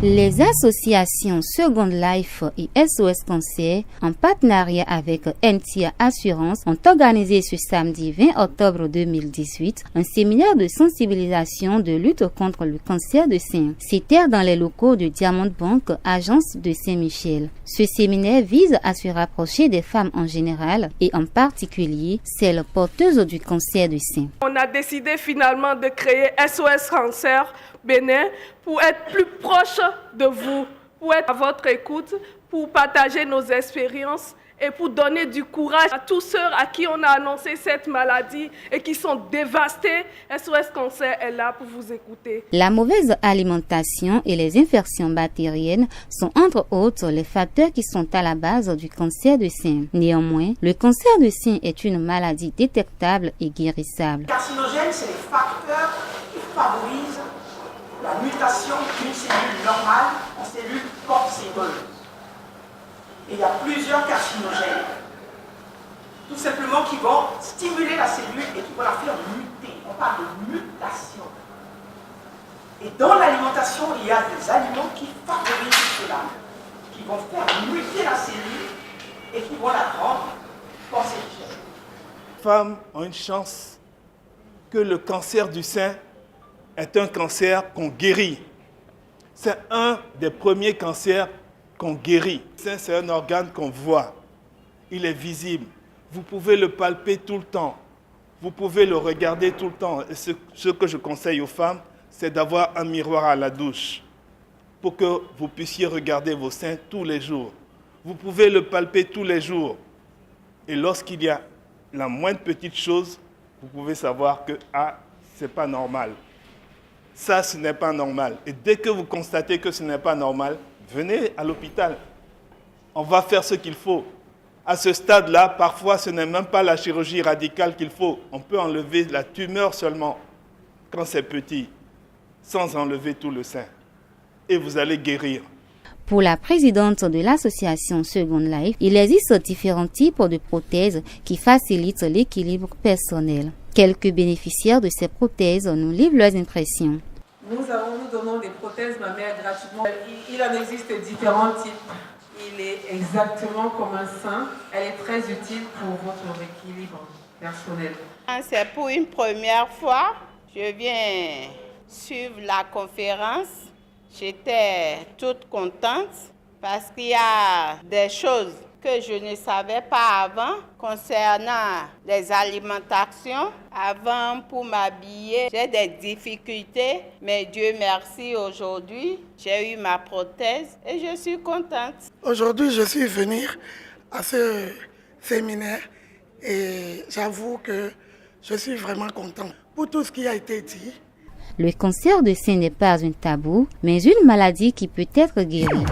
Les associations Second Life et SOS Cancer, en partenariat avec NTIA Assurance, ont organisé ce samedi 20 octobre 2018 un séminaire de sensibilisation de lutte contre le cancer du sein. C'était dans les locaux de Diamond Bank, agence de Saint-Michel. Ce séminaire vise à se rapprocher des femmes en général et en particulier celles porteuses du cancer du sein. On a décidé finalement de créer SOS Cancer Bénin pour être plus proche de vous, pour être à votre écoute, pour partager nos expériences et pour donner du courage à tous ceux à qui on a annoncé cette maladie et qui sont dévastés. SOS Cancer est là pour vous écouter. La mauvaise alimentation et les infections bactériennes sont entre autres les facteurs qui sont à la base du cancer du sein. Néanmoins, le cancer du sein est une maladie détectable et guérissable. Les carcinogènes, c'est les facteurs qui favorisent la mutation d'une cellule normale en cellule cancéreuse. Et il y a plusieurs carcinogènes, tout simplement qui vont stimuler la cellule et qui vont la faire muter. On parle de mutation. Et dans l'alimentation, il y a des aliments qui favorisent cela, qui vont faire muter la cellule et qui vont la rendre cancérigène. Les femmes ont une chance que le cancer du sein est un cancer qu'on guérit. C'est un des premiers cancers qu'on guérit. Le sein, c'est un organe qu'on voit. Il est visible. Vous pouvez le palper tout le temps. Vous pouvez le regarder tout le temps. Et ce que je conseille aux femmes, c'est d'avoir un miroir à la douche pour que vous puissiez regarder vos seins tous les jours. Vous pouvez le palper tous les jours. Et lorsqu'il y a la moindre petite chose, vous pouvez savoir que ce n'est pas normal. Ça, ce n'est pas normal. Et dès que vous constatez que ce n'est pas normal, venez à l'hôpital. On va faire ce qu'il faut. À ce stade-là, parfois, ce n'est même pas la chirurgie radicale qu'il faut. On peut enlever la tumeur seulement quand c'est petit, sans enlever tout le sein. Et vous allez guérir. Pour la présidente de l'association Second Life, il existe différents types de prothèses qui facilitent l'équilibre personnel. Quelques bénéficiaires de ces prothèses nous livrent leurs impressions. Nous donnons des prothèses mammaires gratuitement. Il en existe différents types. Il est exactement comme un sein. Elle est très utile pour votre équilibre personnel. C'est pour une première fois. Je viens suivre la conférence. J'étais toute contente parce qu'il y a des choses que je ne savais pas avant concernant les alimentations. Avant, pour m'habiller, j'ai des difficultés, mais Dieu merci, aujourd'hui, j'ai eu ma prothèse et je suis contente. Aujourd'hui, je suis venue à ce séminaire et j'avoue que je suis vraiment contente pour tout ce qui a été dit. Le cancer du sein n'est pas un tabou, mais une maladie qui peut être guérie.